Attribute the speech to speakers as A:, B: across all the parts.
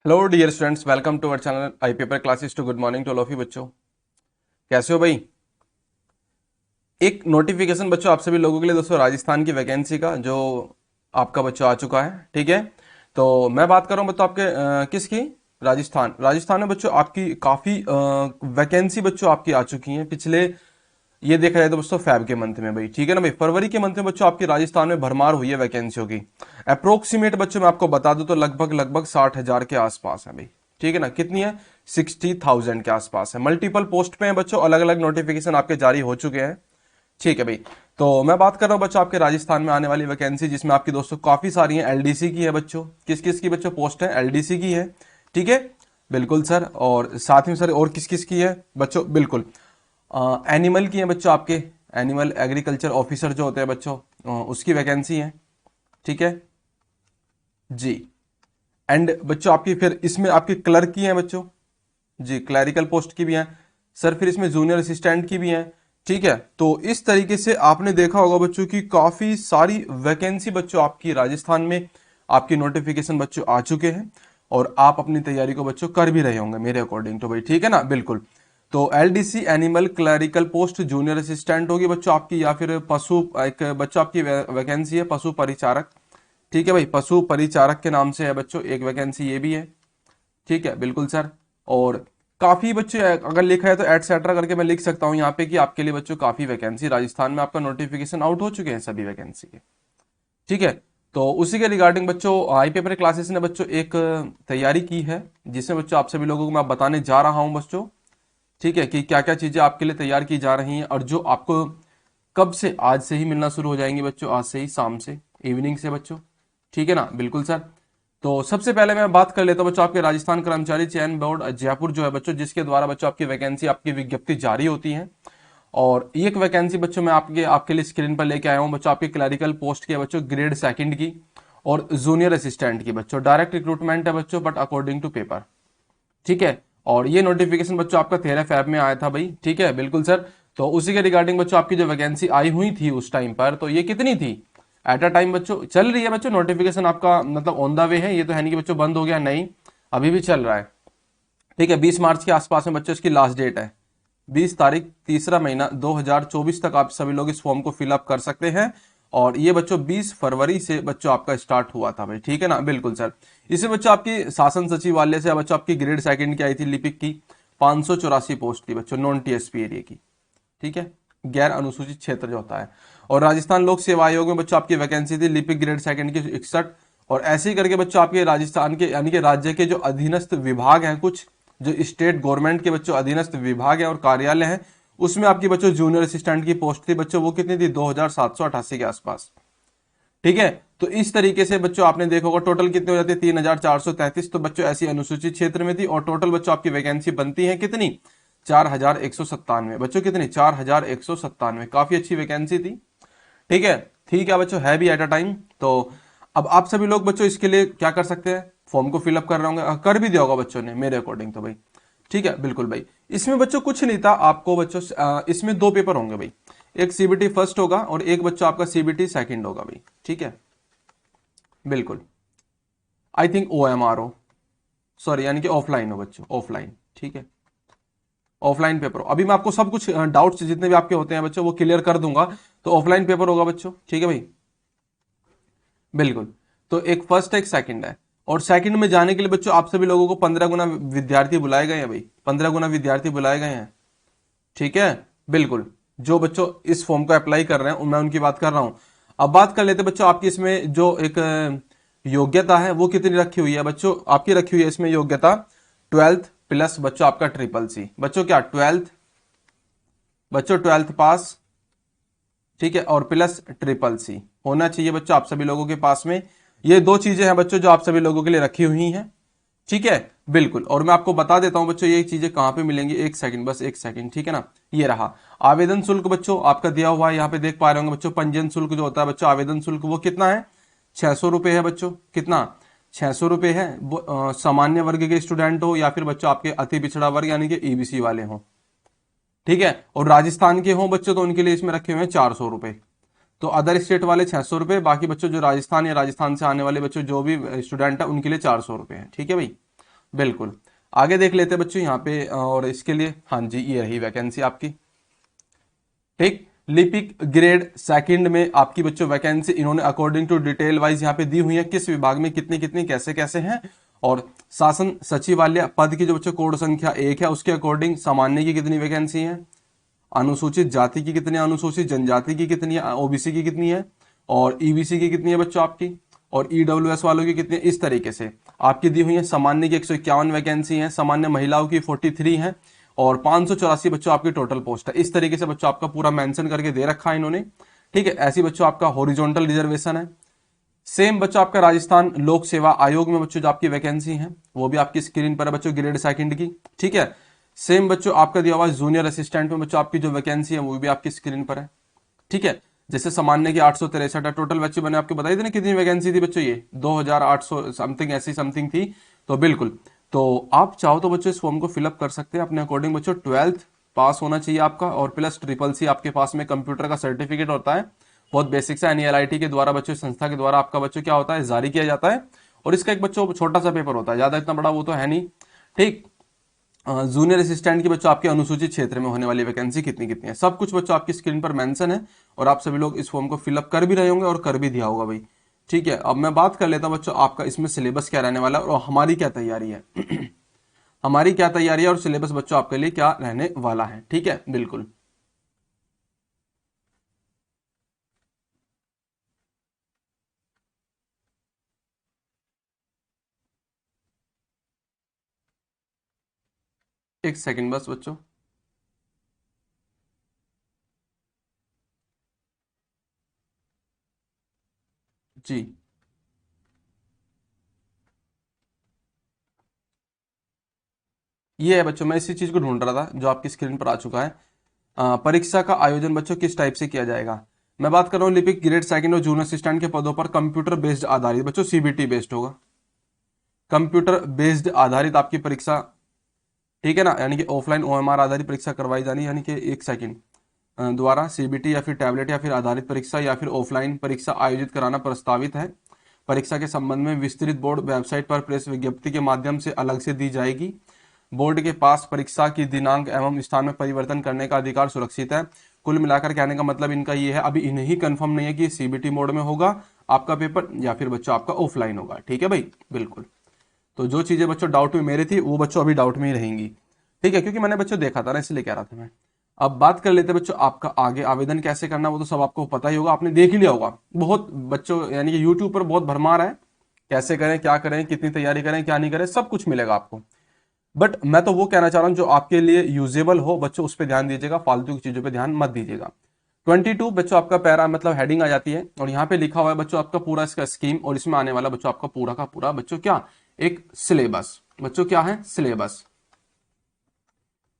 A: Hello dear students, welcome to our channel I paper classes two. Good morning to all of you बच्चों। कैसे हो भाई? एक notification बच्चों आप सभी लोगों के लिए दोस्तों, राजस्थान की वैकेंसी का जो आपका बच्चों आ चुका है। ठीक है, तो मैं बात कर रहा हूँ बच्चों आपके किसकी? राजस्थान में बच्चों आपकी काफ़ी वैकेंसी बच्चों आपकी आ चुकी हैं पिछले, ये देखा जाए तो दोस्तों फैब के मंथ में भाई। ठीक है ना भाई, फरवरी के मंथ में बच्चों आपकी राजस्थान में भरमार हुई है वैकेंसियों की। अप्रोक्सीमेट बच्चों मैं आपको बता दूं तो लगभग लगभग 60,000 के आसपास है भाई। ठीक है ना, कितनी है? 60,000 के आसपास है। मल्टीपल पोस्ट पे हैं बच्चों, अलग अलग नोटिफिकेशन आपके जारी हो चुके हैं। ठीक है भाई, तो मैं बात कर रहा हूँ बच्चों आपके राजस्थान में आने वाली वैकेंसी, जिसमें आपकी दोस्तों काफी सारी हैं। एलडीसी की है बच्चों, किस किस की बच्चों पोस्ट है? एलडीसी की है। ठीक है, बिल्कुल सर। और साथ में सर और किस किस की है बच्चों? बिल्कुल एनिमल की है बच्चों आपके, एनिमल एग्रीकल्चर ऑफिसर जो होते हैं बच्चों, उसकी वैकेंसी है। ठीक है जी। एंड बच्चों आपकी फिर इसमें आपकी क्लर्क की है बच्चों जी, क्लैरिकल पोस्ट की भी है सर। फिर इसमें जूनियर असिस्टेंट की भी है। ठीक है, तो इस तरीके से आपने देखा होगा बच्चों की काफी सारी वैकेंसी बच्चों आपकी राजस्थान में आपकी नोटिफिकेशन बच्चों आ चुके हैं, और आप अपनी तैयारी को बच्चों कर भी रहे होंगे मेरे अकॉर्डिंग तो भाई। ठीक है ना, बिल्कुल। तो LDC animal clerical post junior assistant होगी बच्चों आपकी, या फिर पशु, एक बच्चों आपकी वैकेंसी है पशु परिचारक। ठीक है भाई, पशु परिचारक के नाम से है बच्चों एक वैकेंसी, ये भी है। ठीक है, बिल्कुल सर। और काफी बच्चे अगर लिखा है तो एटसेट्रा करके मैं लिख सकता हूं यहाँ पे कि आपके लिए बच्चों काफी वैकेंसी राजस्थान में आपका नोटिफिकेशन आउट हो चुके हैं सभी वैकेंसी के। ठीक है, तो उसी के रिगार्डिंग बच्चों आई पेपर क्लासेस ने बच्चों एक तैयारी की है, जिसमें बच्चों आप सभी लोगों को मैं बताने जा रहा हूं बच्चों। ठीक है, कि क्या क्या चीजें आपके लिए तैयार की जा रही हैं, और जो आपको कब से, आज से ही मिलना शुरू हो जाएंगी बच्चों, आज से ही शाम से, इवनिंग से बच्चों। ठीक है ना, बिल्कुल सर। तो सबसे पहले मैं बात कर लेता हूं बच्चों आपके राजस्थान कर्मचारी चयन बोर्ड जयपुर जो है बच्चों, जिसके द्वारा बच्चों आपकी वैकेंसी, आपकी विज्ञप्ति जारी होती है। और एक वैकेंसी बच्चों मैं आपके आपके लिए स्क्रीन पर लेके आया हूं बच्चों, आपके क्लरिकल पोस्ट की है बच्चों, ग्रेड सेकंड की और जूनियर असिस्टेंट की बच्चों। डायरेक्ट रिक्रूटमेंट है बच्चों, बट अकॉर्डिंग टू पेपर। ठीक है, और ये नोटिफिकेशन बच्चों आपका 13 फैब में आया था भाई। ठीक है, बिल्कुल सर। तो उसी के रिगार्डिंग बच्चों आपकी जो वैकेंसी आई हुई थी उस टाइम पर, तो ये कितनी थी एट अ टाइम बच्चों? चल रही है बच्चों नोटिफिकेशन आपका, मतलब ऑन द वे है, ये तो है नहीं कि बच्चों बंद हो गया, नहीं, अभी भी चल रहा है। ठीक है, 20 मार्च के आसपास में बच्चों इसकी लास्ट डेट है। 20 तारीख, तीसरा महीना 2024 तक आप सभी लोग इस फॉर्म को फिलअप कर सकते हैं। और ये बच्चों 20 फरवरी से बच्चों आपका स्टार्ट हुआ था भाई। ठीक है ना, बिल्कुल सर। इसे बच्चों आपकी शासन सचिवालय से बच्चों आपकी ग्रेड सेकंड की आई थी लिपिक की, 584 पोस्ट थी बच्चों, नॉन टीएसपी एरिया की। ठीक है, गैर अनुसूचित क्षेत्र जो होता है। और राजस्थान लोक सेवा आयोग में बच्चों आपकी वैकेंसी थी लिपिक ग्रेड सेकंड की 61। और ऐसे ही करके बच्चों आपके राजस्थान के यानी कि राज्य के जो अधीनस्थ विभाग हैं, कुछ जो स्टेट गवर्नमेंट के बच्चों अधीनस्थ विभाग हैं और कार्यालय हैं, उसमें आपकी बच्चों जूनियर असिस्टेंट की पोस्ट थी बच्चों, वो कितनी थी? 2788 के आसपास। ठीक है, तो इस तरीके से बच्चों आपने देखा होगा टोटल कितने हो जाते हैं? 3433। तो बच्चों ऐसी अनुसूचित क्षेत्र में थी, और टोटल बच्चों आपकी वैकेंसी बनती है कितनी? 4197 बच्चों, कितनी? 4197। काफी अच्छी वैकेंसी थी। ठीक है, ठीक है बच्चों, है भी एट अ टाइम। तो अब आप सभी लोग बच्चों इसके लिए क्या कर सकते हैं? फॉर्म को फिलअप कर रहे होंगे, कर भी दिया होगा बच्चों ने मेरे अकॉर्डिंग तो भाई। ठीक है, बिल्कुल भाई। इसमें बच्चों कुछ नहीं था आपको बच्चों, इसमें दो पेपर होंगे भाई, एक सीबीटी फर्स्ट होगा और एक बच्चों आपका सीबीटी सेकंड होगा भाई। ठीक है, बिल्कुल। आई थिंक ओएमआर हो, सॉरी, यानी कि ऑफलाइन हो बच्चों, ऑफलाइन। ठीक है, ऑफलाइन पेपर हो। अभी मैं आपको सब कुछ डाउट्स जितने भी आपके होते हैं बच्चों वो क्लियर कर दूंगा। तो ऑफलाइन पेपर होगा बच्चों। ठीक है भाई, बिल्कुल। तो एक फर्स्ट है, एक सेकंड है। और सेकंड में जाने के लिए बच्चों आप सभी लोगों को 15 गुना विद्यार्थी बुलाए गए हैं भाई, 15 गुना विद्यार्थी बुलाए गए हैं। ठीक है, बिल्कुल। जो बच्चों इस फॉर्म को अप्लाई कर रहे हैं मैं उनकी बात कर रहा हूं। अब बात कर लेते हैं बच्चों आपकी इसमें जो एक योग्यता है वो कितनी रखी हुई है बच्चों? आपकी रखी हुई है इसमें योग्यता 12th प्लस बच्चों आपका ट्रिपल सी बच्चों, क्या 12th बच्चों, 12th पास। ठीक है, और प्लस ट्रिपल सी होना चाहिए बच्चों आप सभी लोगों के पास में। ये दो चीजें हैं बच्चों जो आप सभी लोगों के लिए रखी हुई हैं। ठीक है, बिल्कुल। और मैं आपको बता देता हूं बच्चों ये चीजें कहां पे मिलेंगी, एक सेकंड, बस एक सेकंड। ठीक है ना, ये रहा आवेदन शुल्क बच्चों आपका दिया हुआ है, यहाँ पे देख पा रहे होंगे बच्चों। पंजीयन शुल्क जो होता है बच्चों, आवेदन शुल्क वो कितना है? 600 रुपए है बच्चों। कितना? 600 रुपए है। वो सामान्य वर्ग के स्टूडेंट हो या फिर बच्चों आपके अति पिछड़ा वर्ग यानी कि ईबीसी वाले हो। ठीक है, और राजस्थान के हो बच्चों तो उनके लिए इसमें रखे हुए हैं 400 रुपए। तो अदर स्टेट वाले 600 रुपए, बाकी बच्चों जो राजस्थान या राजस्थान से आने वाले बच्चों जो भी स्टूडेंट है उनके लिए 400 रुपए है। ठीक है भाई, बिल्कुल। आगे देख लेते हैं बच्चों यहाँ पे, और इसके लिए हाँ जी ये रही वैकेंसी आपकी। ठीक, लिपिक ग्रेड सेकंड में आपकी बच्चों वैकेंसी इन्होंने अकॉर्डिंग टू डिटेल वाइज यहाँ पे दी हुई है, किस विभाग में कितनी कितनी कैसे कैसे हैं, और शासन सचिवालय पद की जो बच्चों कोड संख्या 1 है उसके अकॉर्डिंग सामान्य की कितनी वैकेंसी है, अनुसूचित जाति की कितनी है, अनुसूचित जनजाति की कितनी है, ओबीसी की कितनी है, और ईबीसी की कितनी है बच्चों आपकी, और ईडब्ल्यूएस वालों की कितनी है, इस तरीके से आपकी दी हुई है। सामान्य की 151 वैकेंसी है, सामान्य महिलाओं की 43 है, और 584 बच्चों आपकी टोटल पोस्ट है। इस तरीके से बच्चों आपका पूरा मेंशन करके दे रखा है इन्होंने। ठीक है, ऐसी बच्चों आपका हॉरिजॉन्टल रिजर्वेशन है। सेम बच्चों आपका राजस्थान लोक सेवा आयोग में बच्चों जो आपकी वैकेंसी है वो भी आपकी स्क्रीन पर है बच्चों, ग्रेड सेकंड की। ठीक है, सेम बच्चों आपका दिया हुआ जूनियर असिस्टेंट में बच्चों आपकी जो वैकेंसी है वो भी आपकी स्क्रीन पर है। ठीक है, जैसे सामान्य की 863 है, टोटल बच्चे मैंने आपको बताई थी ना कितनी वैकेंसी थी बच्चों, ये 2800 समथिंग ऐसी समथिंग थी। तो बिल्कुल, तो आप चाहो तो बच्चों इस फॉर्म को फिलअप कर सकते हैं अपने अकॉर्डिंग। बच्चों 12th पास होना चाहिए आपका, और प्लस CCC आपके पास में कंप्यूटर का सर्टिफिकेट होता है, बहुत बेसिक सा NELIT के द्वारा बच्चों संस्था के द्वारा आपका बच्चों क्या होता है जारी किया जाता है, और इसका एक बच्चों छोटा सा पेपर होता है, ज्यादा इतना बड़ा वो तो है नहीं। ठीक, जूनियर असिस्टेंट की बच्चों आपके अनुसूचित क्षेत्र में होने वाली वैकेंसी कितनी कितनी है, सब कुछ बच्चों आपकी स्क्रीन पर मेंशन है, और आप सभी लोग इस फॉर्म को फिलअप कर भी रहे होंगे और कर भी दिया होगा भाई। ठीक है, अब मैं बात कर लेता हूं बच्चों आपका इसमें सिलेबस क्या रहने वाला है और हमारी क्या तैयारी है हमारी क्या तैयारी है और सिलेबस बच्चों आपके लिए क्या रहने वाला है। ठीक है, बिल्कुल। एक सेकंड बस बच्चों। जी, ये है बच्चों, मैं इसी चीज को ढूंढ रहा था जो आपकी स्क्रीन पर आ चुका है। परीक्षा का आयोजन बच्चों किस टाइप से किया जाएगा। मैं बात कर रहा हूँ लिपिक ग्रेड सेकंड और जूनियर असिस्टेंट के पदों पर कंप्यूटर बेस्ड आधारित बच्चों, CBT बेस्ड होगा, कंप्यूटर बेस्ड आधारित आपकी परीक्षा। ठीक है ना, यानी कि ऑफलाइन OMR आधारित परीक्षा करवाई जानी, यानी कि एक सेकंड द्वारा CBT या फिर टैबलेट या फिर आधारित परीक्षा या फिर ऑफलाइन परीक्षा आयोजित कराना प्रस्तावित है। परीक्षा के संबंध में विस्तृत बोर्ड वेबसाइट पर प्रेस विज्ञप्ति के माध्यम से अलग से दी जाएगी। बोर्ड के पास परीक्षा की दिनांक एवं स्थान में परिवर्तन करने का अधिकार सुरक्षित है। कुल मिलाकर कहने का मतलब इनका ये है, अभी इन्हें ही कंफर्म नहीं है कि CBT मोड में होगा आपका पेपर या फिर बच्चों आपका ऑफलाइन होगा। ठीक है भाई, बिल्कुल। तो जो चीजें बच्चों डाउट में मेरे थी वो बच्चों अभी डाउट में ही रहेंगी। ठीक है, क्योंकि मैंने बच्चों देखा था ना, इसलिए कह रहा था मैं। अब बात कर लेते हैं बच्चों आपका आगे आवेदन कैसे करना, वो तो सब आपको पता ही होगा, आपने देख ही लिया होगा बहुत बच्चों, यानी कि यूट्यूब पर बहुत भरमार है, कैसे करें क्या करें कितनी तैयारी करें क्या नहीं करें सब कुछ मिलेगा आपको। बट मैं तो वो कहना चाह रहा हूं जो आपके लिए यूजेबल हो बच्चों उस पर ध्यान दीजिएगा, फालतू की चीजों पर ध्यान मत दीजिएगा। 22 बच्चों आपका पैरा मतलब हेडिंग आ जाती है, और यहाँ पे लिखा हुआ है बच्चों आपका पूरा इसका स्कीम, और इसमें आने वाला बच्चों आपका पूरा का पूरा बच्चों क्या, एक सिलेबस। बच्चों क्या है, सिलेबस।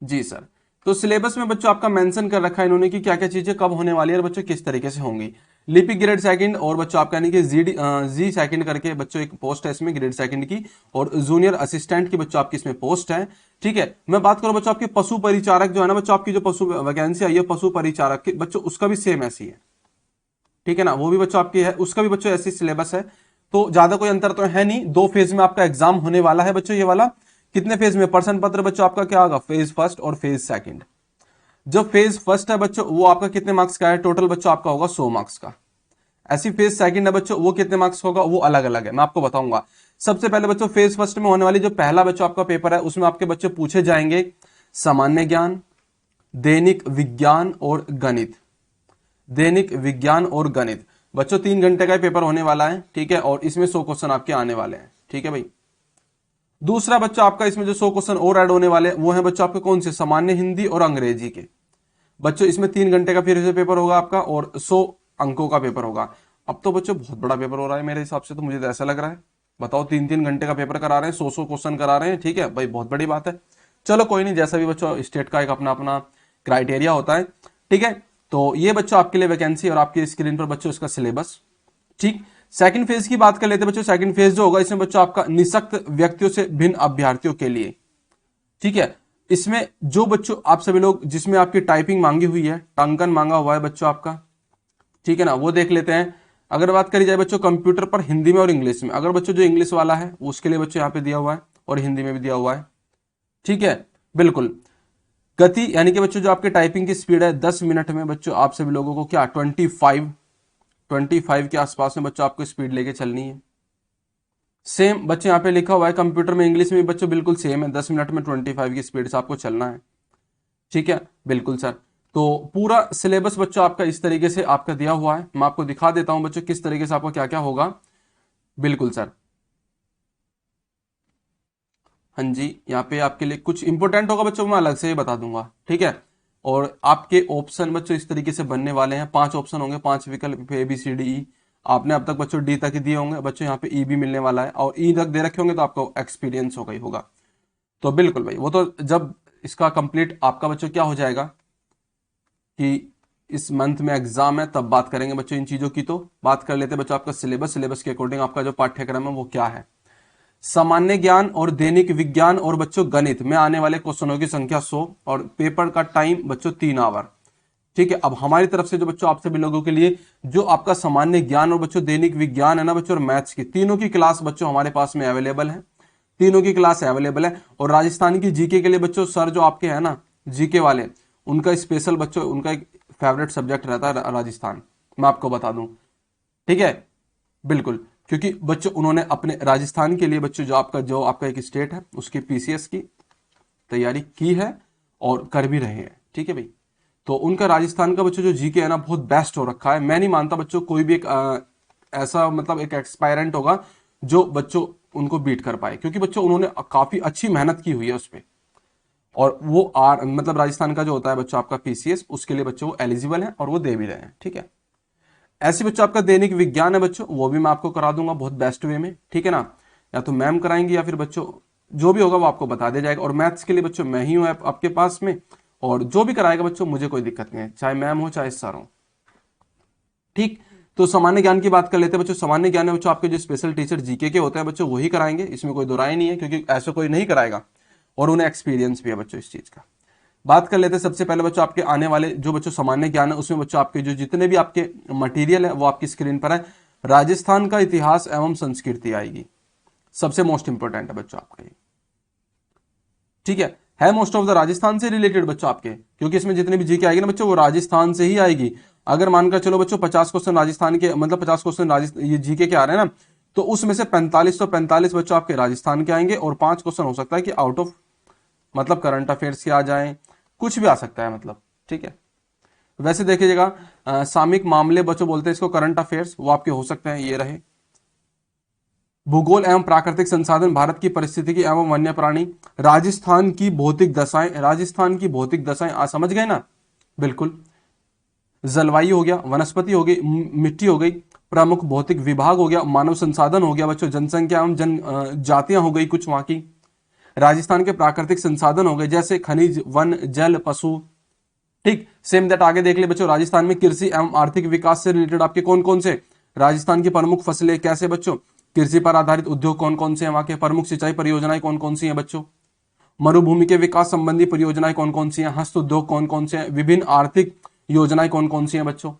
A: जी सर, तो सिलेबस में बच्चों आपका मेंशन कर रखा है इन्होंने कि क्या क्या चीजें कब होने वाली है और बच्चों किस तरीके से होंगी। लिपिक ग्रेड सेकंड और बच्चों आपका यानी कि जी सेकंड करके बच्चों एक पोस्ट है इसमें ग्रेड सेकंड की, और जूनियर असिस्टेंट की बच्चों आपकी इसमें पोस्ट है। ठीक है, मैं बात करूं बच्चों आपके पशु परिचारक जो है ना बच्चों, आपकी जो पशु वैकेंसी आई है पशु परिचारक की बच्चों, उसका भी सेम ऐसी है। ठीक है ना, वो भी बच्चों आपकी है, उसका भी बच्चों ऐसी सिलेबस है। तो ज्यादा कोई अंतर तो है नहीं, 2 फेज में आपका एग्जाम होने वाला है बच्चों, ये वाला। कितने फेज में, प्रश्न पत्र बच्चों आपका क्या होगा, फेज फर्स्ट और फेज सेकंड। जो फेज फर्स्ट है बच्चों वो आपका कितने मार्क्स का है, टोटल बच्चों आपका होगा 100 मार्क्स का। ऐसी फेज सेकंड है बच्चों वो कितने मार्क्स होगा, वो अलग अलग है, मैं आपको बताऊंगा। सबसे पहले बच्चों फेज फर्स्ट में होने वाली जो पहला बच्चों आपका पेपर है उसमें आपके बच्चे पूछे जाएंगे सामान्य ज्ञान, दैनिक विज्ञान और गणित। दैनिक विज्ञान और गणित बच्चों 3 घंटे का पेपर होने वाला है। ठीक है, और इसमें 100 क्वेश्चन आपके आने वाले हैं। ठीक है भाई, दूसरा बच्चा आपका इसमें जो 100 क्वेश्चन और ऐड होने वाले वो है बच्चों आपके कौन से, सामान्य हिंदी और अंग्रेजी के। बच्चों इसमें 3 घंटे का फिर से पेपर होगा आपका और 100 अंकों का पेपर होगा। अब तो बच्चों बहुत बड़ा पेपर हो रहा है मेरे हिसाब से, तो मुझे तो ऐसा लग रहा है। बताओ 3-3 घंटे का पेपर करा रहे हैं, 100 क्वेश्चन करा रहे हैं। ठीक है भाई, बहुत बड़ी बात है। चलो कोई नहीं, जैसा भी बच्चों स्टेट का एक अपना अपना क्राइटेरिया होता है। ठीक है, तो ये बच्चों आपके लिए वैकेंसी और आपकी स्क्रीन पर बच्चों इसका सिलेबस। ठीक, सेकंड फेज की बात कर लेते हैं बच्चों। सेकंड फेज जो होगा इसमें बच्चों आपका निःशक्त व्यक्तियों से भिन्न अभ्यर्थियों के लिए। ठीक है, इसमें जो बच्चों आप सभी लोग जिसमें आपकी टाइपिंग मांगी हुई है, टंकन मांगा हुआ है बच्चों आपका। ठीक है ना, वो देख लेते हैं। अगर बात करी जाए बच्चों कंप्यूटर पर हिंदी में और इंग्लिश में, अगर बच्चों जो इंग्लिश वाला है उसके लिए बच्चों यहाँ पे दिया हुआ है, और हिंदी में भी दिया हुआ है। ठीक है, बिल्कुल। गति यानी कि बच्चों जो आपके टाइपिंग की स्पीड है 10 मिनट में बच्चों आप सभी लोगों को क्या 25 के आसपास में बच्चों आपको स्पीड लेके चलनी है। सेम बच्चे यहाँ पे लिखा हुआ है कंप्यूटर में, इंग्लिश में भी बच्चों बिल्कुल सेम है, 10 मिनट में 25 की स्पीड से आपको चलना है। ठीक है, बिल्कुल सर। तो पूरा सिलेबस बच्चों आपका इस तरीके से आपका दिया हुआ है। मैं आपको दिखा देता हूं बच्चों किस तरीके से आपको क्या क्या होगा। बिल्कुल सर, हाँ जी, यहाँ पे आपके लिए कुछ इंपॉर्टेंट होगा बच्चों, मैं अलग से ही बता दूंगा। ठीक है, और आपके ऑप्शन बच्चों इस तरीके से बनने वाले हैं, 5 ऑप्शन होंगे, 5 विकल्प ABCDE। आपने अब तक बच्चों डी तक ही दिए होंगे बच्चों, यहाँ पे ई भी मिलने वाला है, और ई तक दे रखे होंगे तो आपको एक्सपीरियंस होगा ही होगा। तो बिल्कुल भाई, वो तो जब इसका कंप्लीट आपका बच्चों क्या हो जाएगा कि इस मंथ में एग्जाम है तब बात करेंगे बच्चों इन चीजों की। तो बात कर लेते हैं बच्चों आपका सिलेबस के अकॉर्डिंग आपका जो पाठ्यक्रम है वो क्या है। सामान्य ज्ञान और दैनिक विज्ञान और बच्चों गणित में आने वाले क्वेश्चनों की संख्या 100 और पेपर का टाइम बच्चों 3 आवर। ठीक है, अब हमारी तरफ से जो बच्चों आप सभी लोगों के लिए जो आपका सामान्य ज्ञान और बच्चों दैनिक विज्ञान है ना बच्चों, और मैथ्स की तीनों की क्लास बच्चों हमारे पास में अवेलेबल है। तीनों की क्लास अवेलेबल है। और राजस्थान की जीके के लिए बच्चों सर जो आपके हैं ना जीके वाले, उनका स्पेशल बच्चों उनका एक फेवरेट सब्जेक्ट रहता है राजस्थान, मैं आपको बता दूं। ठीक है, बिल्कुल, क्योंकि बच्चों उन्होंने अपने राजस्थान के लिए बच्चों जो आपका एक स्टेट है उसकी पीसीएस की तैयारी की है और कर भी रहे हैं। ठीक है भाई, तो उनका राजस्थान का बच्चों जो जीके है ना बहुत बेस्ट हो रखा है। मैं नहीं मानता बच्चों कोई भी एक ऐसा मतलब एक एक्सपायरेंट होगा जो बच्चों उनको बीट कर पाए, क्योंकि बच्चों उन्होंने काफी अच्छी मेहनत की हुई है उस पर। और वो मतलब राजस्थान का जो होता है बच्चों आपका पीसीएस, उसके लिए बच्चों वो एलिजिबल है और वो दे भी रहे हैं। ठीक है, ऐसे बच्चों आपका दैनिक विज्ञान है बच्चों, वो भी मैं आपको करा दूंगा बहुत बेस्ट वे में। ठीक है ना, या तो मैम कराएंगे या फिर बच्चों जो भी होगा वो आपको बता दिया जाएगा। और मैथ्स के लिए बच्चों मैं ही हूं आपके पास में, और जो भी कराएगा बच्चों मुझे कोई दिक्कत नहीं है, चाहे मैम हो चाहे सर हो। ठीक, तो सामान्य ज्ञान की बात कर लेते हैं बच्चों। सामान्य ज्ञान में बच्चों आपके जो स्पेशल टीचर जीके के होते हैं बच्चों वही कराएंगे, इसमें कोई दो राय नहीं है, क्योंकि ऐसा कोई नहीं कराएगा और उन्हें एक्सपीरियंस भी है बच्चों इस चीज का। बात कर लेते हैं सबसे पहले बच्चों आपके आने वाले जो बच्चों सामान्य ज्ञान है उसमें बच्चों आपके जो जितने भी आपके मटेरियल है वो आपकी स्क्रीन पर है। राजस्थान का इतिहास एवं संस्कृति आएगी, सबसे मोस्ट इंपोर्टेंट है बच्चों आपका ये। ठीक है मोस्ट ऑफ द राजस्थान से रिलेटेड बच्चों आपके, क्योंकि इसमें जितने भी जीके आएगी ना बच्चों वो राजस्थान से ही आएगी। अगर मानकर चलो बच्चों 50 क्वेश्चन राजस्थान के, मतलब 50 क्वेश्चन राजस्थान ये जीके के आ रहे हैं ना, तो उसमें से 45 बच्चों आपके राजस्थान के आएंगे, और 5 क्वेश्चन हो सकता है कि आउट ऑफ मतलब करंट अफेयर्स के आ जाएं, कुछ भी आ सकता है मतलब। ठीक है, वैसे देखिएगा सामयिक मामले बच्चों बोलते हैं इसको, करंट अफेयर्स वो आपके हो सकते हैं, ये रहे। भूगोल एवं प्राकृतिक संसाधन, भारत की परिस्थितिकी एवं वन्य प्राणी, राजस्थान की भौतिक दशाएं, राजस्थान की भौतिक दशाएं समझ गए ना, बिल्कुल। जलवायु हो गया, वनस्पति हो गई, मिट्टी हो गई, प्रमुख भौतिक विभाग हो गया, मानव संसाधन हो गया बच्चों, जनसंख्या एवं जातियां हो गई कुछ वहां की। राजस्थान के प्राकृतिक संसाधन हो गए जैसे खनिज, वन, जल, पशु। ठीक, सेम दैट आगे देख ले बच्चों, राजस्थान में कृषि एवं आर्थिक विकास से रिलेटेड आपके कौन कौन से, राजस्थान की प्रमुख फसलें कैसे बच्चों, कृषि पर आधारित उद्योग कौन कौन से हैं वहां के, प्रमुख सिंचाई परियोजनाएं कौन कौन सी हैं बच्चों, मरुभूमि के विकास संबंधी परियोजनाएं कौन कौन सी हैं, हस्त उद्योग कौन कौन से हैं, विभिन्न आर्थिक योजनाएं कौन कौन सी हैं बच्चों।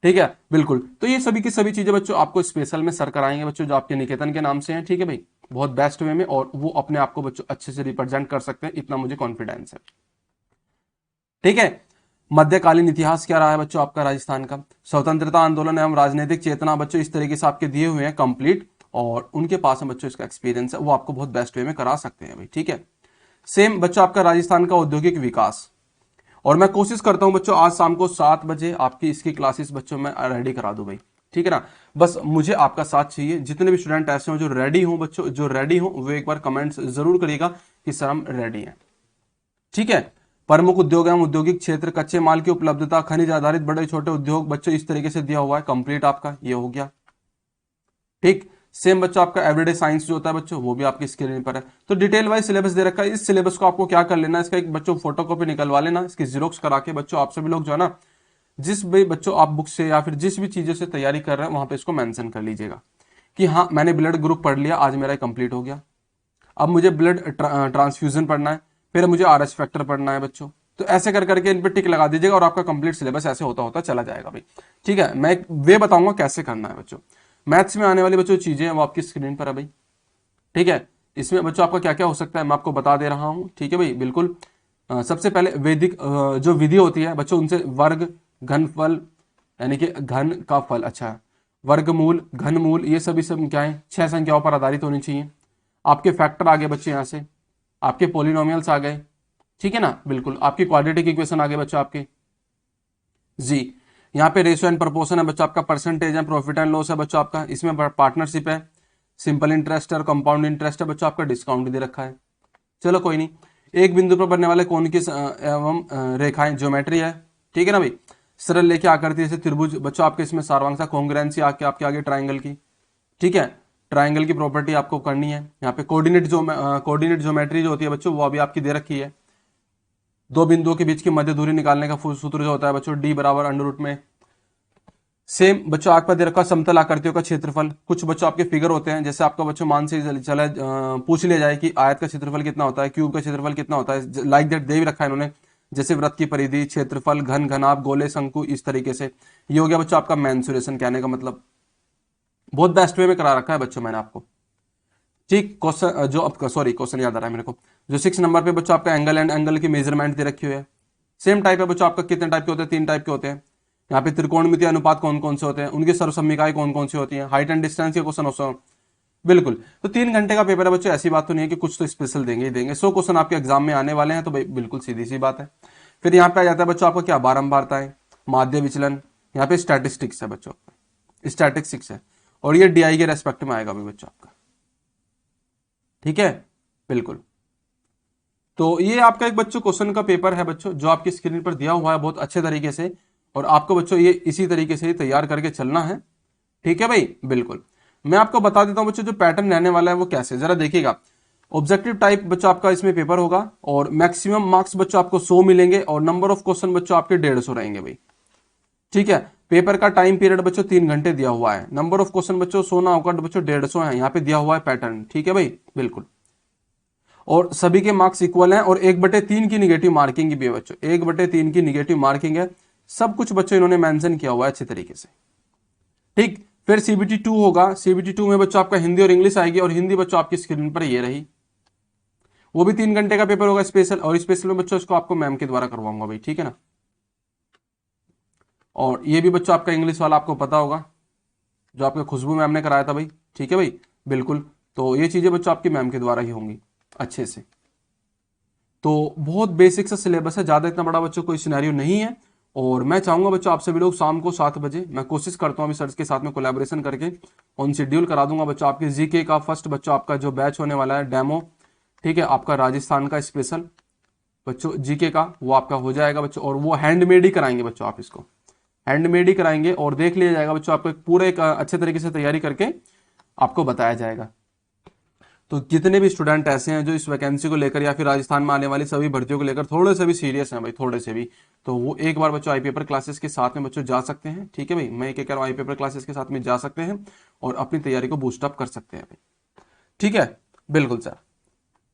A: ठीक है, बिल्कुल। तो ये सभी की सभी चीजें बच्चों आपको स्पेशल में सर कराएंगे बच्चों, जो आपके निकेतन के नाम से हैं। ठीक है भाई, बहुत बेस्ट वे में, और वो अपने आप को बच्चों अच्छे से रिप्रेजेंट कर सकते हैं, इतना मुझे कॉन्फिडेंस है। ठीक है, मध्यकालीन इतिहास क्या रहा है बच्चों आपका राजस्थान का, स्वतंत्रता आंदोलन एवं राजनीतिक चेतना बच्चों इस तरीके से आपके दिए हुए हैं कंप्लीट, और उनके पास में बच्चों इसका एक्सपीरियंस है, वो आपको बहुत बेस्ट वे में करा सकते हैं भाई। ठीक है, सेम बच्चों आपका राजस्थान का औद्योगिक विकास, और मैं कोशिश करता हूं बच्चों आज शाम को 7 बजे आपकी इसकी क्लासेस बच्चों में रेडी करा दूं भाई। ठीक है ना, बस मुझे आपका साथ चाहिए। जितने भी स्टूडेंट ऐसे हो जो रेडी हो बच्चों, जो रेडी हो वो एक बार कमेंट्स जरूर करिएगा कि सर हम रेडी हैं। ठीक है, प्रमुख उद्योग एवं औद्योगिक क्षेत्र, कच्चे माल की उपलब्धता, खनिज आधारित बड़े छोटे उद्योग बच्चों इस तरीके से दिया हुआ है कंप्लीट आपका, ये हो गया। ठीक, सेम बच्चों आपका एवरीडे साइंस जो होता है बच्चों वो भी आपकी स्क्रीन पर है। तो डिटेल वाइज सिलेबस दे रखा है, इस सिलेबस को आपको क्या कर लेना है, इसका एक बच्चों फोटोकॉपी निकलवा लेना, इसकी जीरोक्स करा के बच्चों आप सभी लोग जो है ना, जिस भी बच्चों आप बुक से या फिर जिस भी चीजों से तैयारी कर रहे हैं वहां पे इसको मेंशन कर लीजिएगा कि हाँ मैंने ब्लड ग्रुप पढ़ लिया, आज मेरा कंप्लीट हो गया, अब मुझे ब्लड ट्रांसफ्यूजन पढ़ना है, फिर मुझे आरएच फैक्टर पढ़ना है बच्चों। तो ऐसे कर करके इन पर टिक लगा दीजिएगा और आपका कंप्लीट सिलेबस ऐसे होता होता चला जाएगा भाई। ठीक है, मैं एक वे बताऊंगा कैसे करना है बच्चों। मैथ्स में आने वाली बच्चों चीजें वो आपकी स्क्रीन पर है भाई। ठीक है, इसमें बच्चों आपका क्या क्या हो सकता है मैं आपको बता दे रहा हूँ, ठीक है भाई, बिल्कुल। सबसे पहले वैदिक जो विधि होती है बच्चों, उनसे वर्ग, घनफल, यानी कि घन का फल, अच्छा, वर्गमूल, घनमूल, ये सभी सब क्या है, 6 संख्याओं पर आधारित होनी चाहिए। आपके फैक्टर आ गए बच्चे यहाँ से, आपके पोलिनोमियल्स आ गए, ठीक है ना, बिल्कुल। आपकी क्वाड्रेटिक इक्वेशन आ गए बच्चों आपके जी। यहाँ पे रेशियो एंड प्रोपोर्शन है बच्चों आपका, परसेंटेज है, प्रॉफिट एंड लॉस है बच्चों आपका, इसमें पार्टनरशिप है, सिंपल इंटरेस्ट और कंपाउंड इंटरेस्ट है बच्चों आपका, डिस्काउंट दे रखा है। चलो कोई नहीं। एक बिंदु पर बनने वाले कोण की एवं रेखाएं, ज्योमेट्री है, ठीक है ना भाई। सरल लेके आकृति जैसे त्रिभुज बच्चों आपके, इसमें सारांश कॉन्ग्रुएंसी आके आपके आगे ट्राइंगल की, ठीक है, ट्राइंगल की प्रॉपर्टी आपको करनी है। यहाँ पे कोऑर्डिनेट ज्योमेट्री जो होती है बच्चों वो अभी आपकी दे रखी है। दो बिंदुओं के बीच की मध्य दूरी निकालने का सूत्र जो होता है बच्चों, डी बराबर अंडर रूट में। सेम बच्चों आपका दे रखा समतल आकृतियों का क्षेत्रफल। कुछ बच्चों आपके फिगर होते हैं, जैसे आपका बच्चों मान से चला पूछ लिया जाए कि आयत का क्षेत्रफल कितना होता है, क्यूब का क्षेत्रफल कितना होता है, लाइक दैट दे भी रखा है इन्होंने, जैसे वृत्त की परिधि, क्षेत्रफल, घन, घनाभ, गोले, शंकु, इस तरीके से। ये हो गया बच्चों आपका मेंसुरेशन, कहने का मतलब बहुत बेस्ट वे में करा रखा है बच्चों मैंने आपको, ठीक। क्वेश्चन जो आपका, सॉरी क्वेश्चन याद आ रहा है मेरे को, जो 6 नंबर पे बच्चों आपका एंगल एंड एंगल की मेजरमेंट दे रखी हुई है। सेम टाइप है बच्चों आपका, कितने टाइप के होते हैं, 3 टाइप के होते हैं। यहाँ पे त्रिकोणमितीय अनुपात कौन कौन से होते हैं, उनकी सर्वसम्मिकाएं कौन कौन सी होती हैं, हाइट एंड डिस्टेंस के क्वेश्चन हो, बिल्कुल। तो 3 घंटे का पेपर है बच्चों, ऐसी बात तो नहीं है कि कुछ तो स्पेशल देंगे ही देंगे। 100 क्वेश्चन आपके एग्जाम में आने वाले हैं, तो भाई बिल्कुल सीधी सी बात है। फिर यहाँ पे आ जाता है बच्चों आपको क्या, बारंबारताएं, माध्य विचलन, यहाँ पे स्टैटिस्टिक्स है बच्चों, स्टैटिस्टिक्स है, और ये डीआई के रेस्पेक्ट में आएगा भी बच्चों आपका, ठीक है, बिल्कुल। तो ये आपका एक बच्चों क्वेश्चन का पेपर है बच्चों, जो आपकी स्क्रीन पर दिया हुआ है बहुत अच्छे तरीके से, और आपको बच्चों ये इसी तरीके से ही तैयार करके चलना है, ठीक है भाई, बिल्कुल। मैं आपको बता देता हूं बच्चों, जो पैटर्न रहने वाला है वो कैसे, जरा देखिएगा। ऑब्जेक्टिव टाइप बच्चों आपका इसमें पेपर होगा, और मैक्सिमम मार्क्स बच्चों आपको 100 मिलेंगे, और नंबर ऑफ क्वेश्चन बच्चों आपके 150 रहेंगे भाई, ठीक है। पेपर का टाइम पीरियड बच्चों 3 घंटे दिया हुआ है, नंबर ऑफ क्वेश्चन बच्चों 100 ना होकर बच्चों 150 है, यहाँ पे दिया हुआ है पैटर्न, ठीक है भाई, बिल्कुल। और सभी के मार्क्स इक्वल हैं, और 1/3 की निगेटिव मार्किंग भी है बच्चों, 1/3 की निगेटिव मार्किंग है, सब कुछ बच्चों इन्होंने मेंशन किया हुआ है अच्छे तरीके से, ठीक। फिर सीबीटी 2 होगा, सीबीटी 2 में बच्चों आपका हिंदी और इंग्लिश आएगी, और हिंदी बच्चों आपकी स्क्रीन पर ये रही, वो भी 3 घंटे का पेपर होगा स्पेशल, और स्पेशल में बच्चों इसको आपको मैम के द्वारा करवाऊंगा भाई, ठीक है ना। और ये भी बच्चों आपका इंग्लिश वाला आपको पता होगा, जो आपके खुशबू मैम ने कराया था भाई, ठीक है भाई, बिल्कुल। तो ये चीजें बच्चों आपकी मैम के द्वारा ही होंगी अच्छे से। तो बहुत बेसिक सा सिलेबस है, ज्यादा इतना बड़ा बच्चों कोई सिनेरियो नहीं है। और मैं चाहूंगा बच्चों आप सभी लोग शाम को 7 बजे, मैं कोशिश करता हूँ अभी सर के साथ में कोलैबोरेशन करके ऑन शेड्यूल करा दूंगा बच्चों आपके जीके का फर्स्ट बच्चों आपका जो बैच होने वाला है डेमो, ठीक है, आपका राजस्थान का स्पेशल बच्चों जीके का वो आपका हो जाएगा बच्चों, और वो हैंडमेड ही कराएंगे बच्चों, आप इसको हैंडमेड ही कराएंगे, और देख लिया जाएगा बच्चों, आपको एक पूरे एक अच्छे तरीके से तैयारी करके आपको बताया जाएगा। तो जितने भी स्टूडेंट ऐसे हैं जो इस वैकेंसी को लेकर या फिर राजस्थान में आने वाली सभी भर्तियों को लेकर थोड़े से भी सीरियस हैं भाई, थोड़े से भी, तो वो एक बार बच्चों आई पेपर क्लासेस के साथ में बच्चों जा सकते हैं, ठीक है भाई, मैं क्या कह रहा हूँ, आई पेपर क्लासेस के साथ में जा सकते हैं और अपनी तैयारी को बूस्टअप कर सकते हैं भाई, ठीक है, बिल्कुल सर।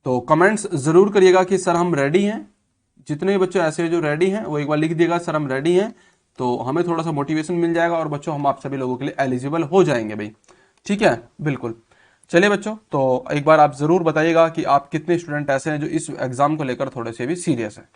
A: तो कमेंट्स जरूर करिएगा कि सर हम रेडी हैं, जितने भी बच्चे ऐसे जो रेडी हैं वो एक बार लिख दिएगा सर हम रेडी हैं, तो हमें थोड़ा सा मोटिवेशन मिल जाएगा, और बच्चों हम आप सभी लोगों के लिए एलिजिबल हो जाएंगे भाई, ठीक है, बिल्कुल। चलिए बच्चों, तो एक बार आप जरूर बताइएगा कि आप कितने स्टूडेंट ऐसे हैं जो इस एग्जाम को लेकर थोड़े से भी सीरियस हैं।